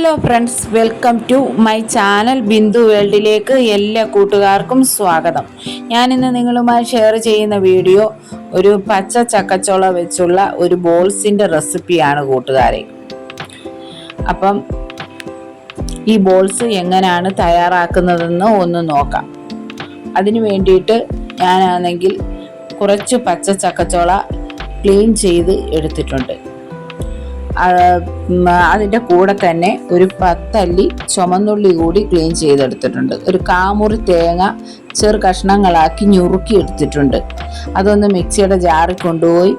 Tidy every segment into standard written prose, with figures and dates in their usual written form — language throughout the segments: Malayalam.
Hello friends, welcome to my channel Bindu വേൾഡിലേക്ക് എല്ലാ കൂട്ടുകാർക്കും സ്വാഗതം. ഞാനിന്ന് നിങ്ങളുമായി ഷെയർ ചെയ്യുന്ന വീഡിയോ ഒരു പച്ച ചക്കച്ചോള വെച്ചുള്ള ഒരു ബോൾസിൻ്റെ റെസിപ്പിയാണ് കൂട്ടുകാരെ. അപ്പം ഈ ബോൾസ് എങ്ങനെയാണ് തയ്യാറാക്കുന്നതെന്ന് ഒന്ന് നോക്കാം. അതിന് വേണ്ടിയിട്ട് ഞാനാണെങ്കിൽ കുറച്ച് പച്ച ചക്കച്ചോള ക്ലീൻ ചെയ്ത് എടുത്തിട്ടുണ്ട്. അതിൻ്റെ കൂടെ തന്നെ ഒരു 10 അല്ലി ചുമന്നുള്ളി കൂടി ക്ലീൻ ചെയ്തെടുത്തിട്ടുണ്ട്. ഒരു കാമുറി തേങ്ങ ചെറു കഷ്ണങ്ങളാക്കി ഞുറുക്കി എടുത്തിട്ടുണ്ട്. അതൊന്ന് മിക്സിയുടെ ജാറിൽ കൊണ്ടുപോയി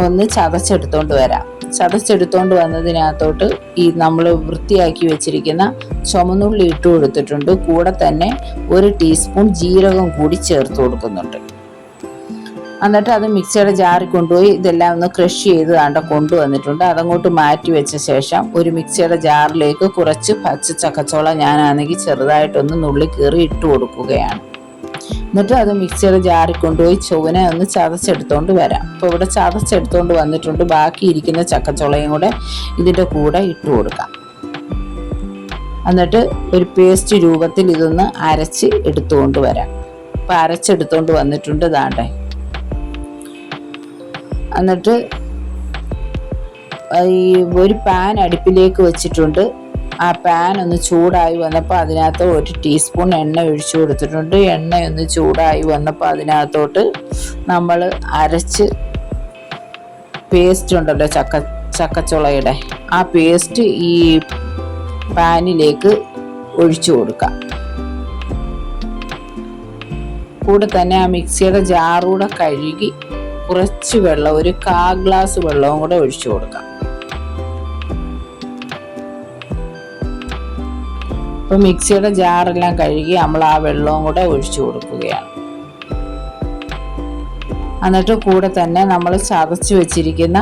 ഒന്ന് ചതച്ചെടുത്തോണ്ട് വരാം. ചതച്ചെടുത്തോണ്ട് വന്നതിനകത്തോട്ട് ഈ നമ്മൾ വൃത്തിയാക്കി വെച്ചിരിക്കുന്ന ചുമന്നുള്ളി ഇട്ട് കൊടുത്തിട്ടുണ്ട്. കൂടെ തന്നെ 1 ടീസ്പൂൺ ജീരകം കൂടി ചേർത്ത് കൊടുക്കുന്നുണ്ട്. എന്നിട്ട് അത് മിക്സിയുടെ ജാറിൽ കൊണ്ടുപോയി ഇതെല്ലാം ഒന്ന് ക്രഷ് ചെയ്ത് കൊണ്ടുവന്നിട്ടുണ്ട്. അതങ്ങോട്ട് മാറ്റി വെച്ച ശേഷം ഒരു മിക്സിയുടെ ജാറിലേക്ക് കുറച്ച് പച്ച ചക്കച്ചോള ഞാനാണെങ്കിൽ ചെറുതായിട്ടൊന്ന് നുള്ളി കീറി ഇട്ട് കൊടുക്കുകയാണ്. എന്നിട്ട് അത് മിക്സിയുടെ ജാറിൽ കൊണ്ടുപോയി ചുവനെ ഒന്ന് ചതച്ചെടുത്തോണ്ട് വരാം. അപ്പോൾ ഇവിടെ ചതച്ചെടുത്തോണ്ട് വന്നിട്ടുണ്ട്. ബാക്കി ഇരിക്കുന്ന ചക്കച്ചോളയും കൂടെ ഇതിൻ്റെ കൂടെ ഇട്ട് കൊടുക്കാം. എന്നിട്ട് ഒരു പേസ്റ്റ് രൂപത്തിൽ ഇതൊന്ന് അരച്ച് എടുത്തുകൊണ്ട് വരാം. അപ്പോൾ അരച്ചെടുത്തോണ്ട് വന്നിട്ടുണ്ട്. ദാണ്ടേ, എന്നിട്ട് ഈ ഒരു പാൻ അടുപ്പിലേക്ക് വെച്ചിട്ടുണ്ട്. ആ പാൻ ഒന്ന് ചൂടായി വന്നപ്പോൾ അതിനകത്ത് 1 ടീസ്പൂൺ എണ്ണ ഒഴിച്ചു കൊടുത്തിട്ടുണ്ട്. എണ്ണ ഒന്ന് ചൂടായി വന്നപ്പോൾ അതിനകത്തോട്ട് നമ്മൾ അരച്ച് പേസ്റ്റ് ഉണ്ടല്ലോ ചക്കച്ചുളയുടെ, ആ പേസ്റ്റ് ഈ പാനിലേക്ക് ഒഴിച്ചു കൊടുക്കാം. കൂടെ തന്നെ ആ മിക്സിയുടെ ജാറൂടെ കഴുകി കുറച്ച് വെള്ളം, ഒരു 1/4 ഗ്ലാസ് വെള്ളവും കൂടെ ഒഴിച്ചു കൊടുക്കാം. ഇപ്പൊ മിക്സിയുടെ ജാറെല്ലാം കഴുകി നമ്മൾ ആ വെള്ളവും കൂടെ ഒഴിച്ചു കൊടുക്കുകയാണ്. എന്നിട്ട് കൂടെ തന്നെ നമ്മൾ ചതച്ച് വെച്ചിരിക്കുന്ന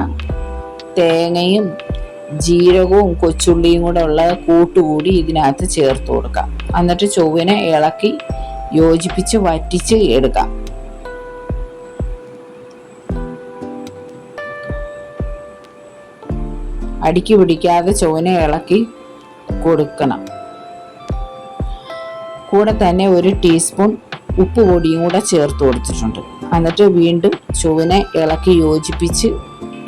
തേങ്ങയും ജീരകവും കൊച്ചുള്ളിയും കൂടെ ഉള്ള കൂട്ടുകൂടി ഇതിനകത്ത് ചേർത്ത് കൊടുക്കാം. എന്നിട്ട് ചൊവ്വിനെ ഇളക്കി യോജിപ്പിച്ച് വറ്റിച്ച് എടുക്കാം. അടിക്ക് പിടിക്കാതെ ചുവനെ ഇളക്കി കൊടുക്കണം. കൂടെ തന്നെ 1 ടീസ്പൂൺ ഉപ്പ് പൊടിയും കൂടെ ചേർത്ത് കൊടുത്തിട്ടുണ്ട്. എന്നിട്ട് വീണ്ടും ചുവനെ ഇളക്കി യോജിപ്പിച്ച്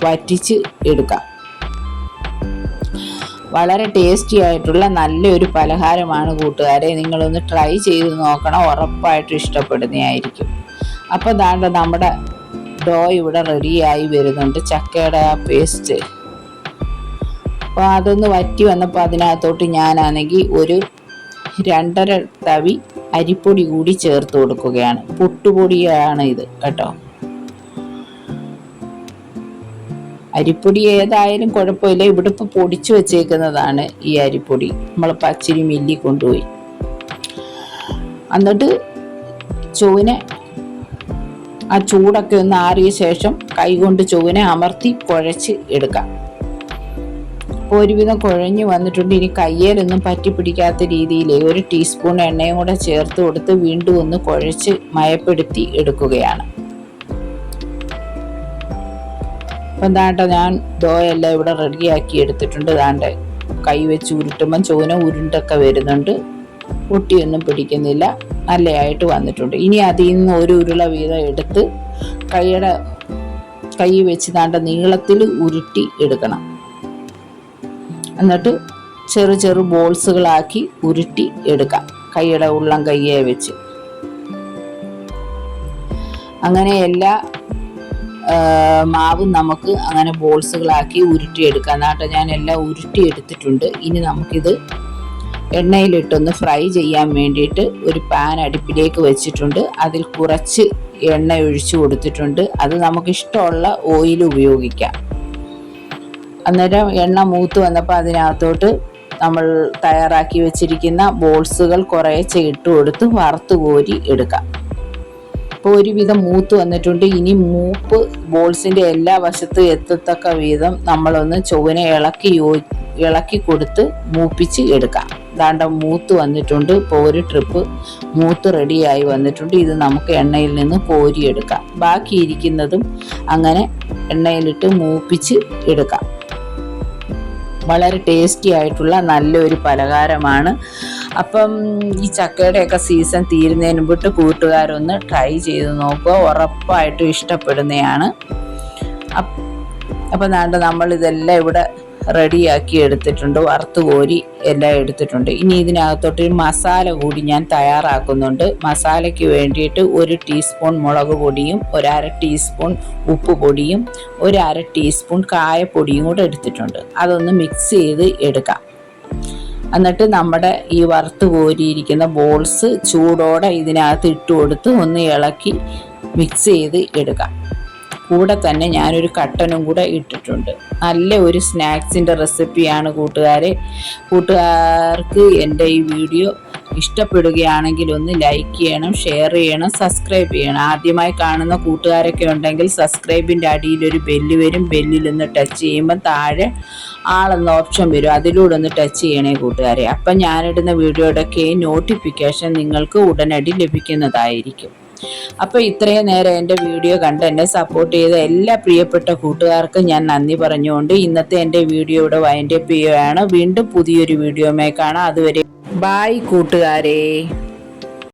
വറ്റിച്ച് എടുക്കാം. വളരെ ടേസ്റ്റി ആയിട്ടുള്ള നല്ലൊരു പലഹാരമാണ് കൂട്ടുകാരെ. നിങ്ങളൊന്ന് ട്രൈ ചെയ്ത് നോക്കണം, ഉറപ്പായിട്ടും ഇഷ്ടപ്പെടുന്നതായിരിക്കും. അപ്പോൾ ദാണ്ട നമ്മുടെ ഡോ ഇവിടെ റെഡിയായി വരുന്നുണ്ട്, ചക്കയുടെ ആ പേസ്റ്റ്. അപ്പോൾ അതൊന്ന് വറ്റി വന്നപ്പോൾ അതിനകത്തോട്ട് ഞാനാണെങ്കിൽ ഒരു 2.5 തവി അരിപ്പൊടി കൂടി ചേർത്ത് കൊടുക്കുകയാണ്. പുട്ടുപൊടിയാണ് ഇത് കേട്ടോ. അരിപ്പൊടി ഏതായാലും കുഴപ്പമില്ല. ഇവിടെ ഇപ്പോൾ പൊടിച്ചു വെച്ചേക്കുന്നതാണ് ഈ അരിപ്പൊടി. നമ്മൾ പച്ചരി മില്ലി കൊണ്ടുപോയി. എന്നിട്ട് ചുവനെ ആ ചൂടൊക്കെ ഒന്ന് ആറിയ ശേഷം കൈകൊണ്ട് ചുവനെ അമർത്തി കുഴച്ച് എടുക്കാം. ഒരുവിധം കുഴഞ്ഞു വന്നിട്ടുണ്ട്. ഇനി കയ്യേലൊന്നും പറ്റി പിടിക്കാത്ത രീതിയിൽ 1 ടീസ്പൂൺ എണ്ണയും കൂടെ ചേർത്ത് കൊടുത്ത് വീണ്ടും ഒന്ന് കുഴച്ച് മയപ്പെടുത്തി എടുക്കുകയാണ്. അപ്പം ദാണ്ട ഞാൻ ദോയെല്ലാം ഇവിടെ റെഡിയാക്കി എടുത്തിട്ടുണ്ട്. ദാണ്ട കൈ വെച്ച് ഉരുട്ടുമ്പം ചുവന ഉരുണ്ടൊക്കെ വരുന്നുണ്ട്, പൊട്ടിയൊന്നും പിടിക്കുന്നില്ല, നല്ലതായിട്ട് വന്നിട്ടുണ്ട്. ഇനി അതിൽ നിന്ന് 1 ഉരുള വീതം എടുത്ത് കൈ വെച്ച് ദാണ്ട നീളത്തിൽ ഉരുട്ടി എടുക്കണം. എന്നിട്ട് ചെറു ബോൾസുകളാക്കി ഉരുട്ടി എടുക്കാം കൈയുടെ ഉള്ളം കയ്യെ വെച്ച്. അങ്ങനെ എല്ലാ മാവും നമുക്ക് അങ്ങനെ ബോൾസുകളാക്കി ഉരുട്ടിയെടുക്കാം. എന്നിട്ട് ഞാൻ എല്ലാം ഉരുട്ടി എടുത്തിട്ടുണ്ട്. ഇനി നമുക്കിത് എണ്ണയിലിട്ടൊന്ന് ഫ്രൈ ചെയ്യാൻ വേണ്ടിയിട്ട് ഒരു പാൻ അടുപ്പിലേക്ക് വെച്ചിട്ടുണ്ട്. അതിൽ കുറച്ച് എണ്ണ ഒഴിച്ചു കൊടുത്തിട്ടുണ്ട്. അത് നമുക്കിഷ്ടമുള്ള ഓയിൽ ഉപയോഗിക്കാം. അന്നേരം എണ്ണ മൂത്ത് വന്നപ്പോൾ അതിനകത്തോട്ട് നമ്മൾ തയ്യാറാക്കി വെച്ചിരിക്കുന്ന ബോൾസുകൾ കുറേശ്ശെ ഇട്ട് കൊടുത്ത് വറുത്ത് കോരി എടുക്കാം. ഇപ്പോൾ ഒരുവിധം മൂത്ത് വന്നിട്ടുണ്ട്. ഇനി മൂപ്പ് ബോൾസിൻ്റെ എല്ലാ വശത്തും എത്തത്തക്ക വിധം നമ്മളൊന്ന് ചുവനെ ഇളക്കി കൊടുത്ത് മൂപ്പിച്ച് എടുക്കാം. ദാണ്ട മൂത്ത് വന്നിട്ടുണ്ട്. ഇപ്പോൾ 1 ട്രിപ്പ് മൂത്ത് റെഡിയായി വന്നിട്ടുണ്ട്. ഇത് നമുക്ക് എണ്ണയിൽ നിന്ന് കോരിയെടുക്കാം. ബാക്കിയിരിക്കുന്നതും അങ്ങനെ എണ്ണയിലിട്ട് മൂപ്പിച്ച് എടുക്കാം. വളരെ ടേസ്റ്റി ആയിട്ടുള്ള നല്ലൊരു പലഹാരമാണ്. അപ്പം ഈ ചക്കയുടെയൊക്കെ സീസൺ തീരുന്നതിന് മുമ്പിട്ട് കൂട്ടുകാരൊന്ന് ട്രൈ ചെയ്ത് നോക്കുക, ഉറപ്പായിട്ടും ഇഷ്ടപ്പെടുന്നതാണ്. അപ്പം നമ്മളിതെല്ലാം ഇവിടെ റെഡിയാക്കി എടുത്തിട്ടുണ്ട്, വറുത്ത് കോരി എല്ലാം എടുത്തിട്ടുണ്ട്. ഇനി ഇതിനകത്തോട്ടൊരു മസാല കൂടി ഞാൻ തയ്യാറാക്കുന്നുണ്ട്. മസാലയ്ക്ക് വേണ്ടിയിട്ട് 1 ടീസ്പൂൺ മുളക് പൊടിയും 1/2 ടീസ്പൂൺ ഉപ്പ് പൊടിയും 1/2 ടീസ്പൂൺ കായപ്പൊടിയും കൂടെ എടുത്തിട്ടുണ്ട്. അതൊന്ന് മിക്സ് ചെയ്ത് എടുക്കാം. എന്നിട്ട് നമ്മുടെ ഈ വറുത്ത് കോരിയിരിക്കുന്ന ബോൾസ് ചൂടോടെ ഇതിനകത്ത് ഇട്ട് കൊടുത്ത് ഒന്ന് ഇളക്കി മിക്സ് ചെയ്ത് എടുക്കാം. കൂടെ തന്നെ ഞാനൊരു കട്ടനും കൂടെ ഇട്ടിട്ടുണ്ട്. നല്ല ഒരു സ്നാക്സിൻ്റെ റെസിപ്പിയാണ് കൂട്ടുകാർക്ക് എൻ്റെ ഈ വീഡിയോ ഇഷ്ടപ്പെടുകയാണെങ്കിൽ ഒന്ന് ലൈക്ക് ചെയ്യണം, ഷെയർ ചെയ്യണം, സബ്സ്ക്രൈബ് ചെയ്യണം. ആദ്യമായി കാണുന്ന കൂട്ടുകാരൊക്കെ ഉണ്ടെങ്കിൽ സബ്സ്ക്രൈബിൻ്റെ അടിയിലൊരു ബെല്ല് വരും, ബെല്ലിലൊന്ന് ടച്ച് ചെയ്യുമ്പോൾ താഴെ ആളെന്ന ഓപ്ഷൻ വരും, അതിലൂടെ ഒന്ന് ടച്ച് ചെയ്യണേ കൂട്ടുകാരെ. അപ്പം ഞാനിടുന്ന വീഡിയോയുടെയൊക്കെ നോട്ടിഫിക്കേഷൻ നിങ്ങൾക്ക് ഉടനടി ലഭിക്കുന്നതായിരിക്കും. അപ്പോൾ ഇത്രയും നേരം എൻ്റെ വീഡിയോ കണ്ട് എന്നെ സപ്പോർട്ട് ചെയ്ത എല്ലാ പ്രിയപ്പെട്ട കൂട്ടുകാർക്കും ഞാൻ നന്ദി പറഞ്ഞുകൊണ്ട് ഇന്നത്തെ എൻ്റെ വീഡിയോ ഇവിടെ വൈൻഡപ്പ് ചെയ്യുകയാണ്. വീണ്ടും പുതിയൊരു വീഡിയോയുമായി കാണാം. അതുവരെ ബായ് കൂട്ടുകാരെ.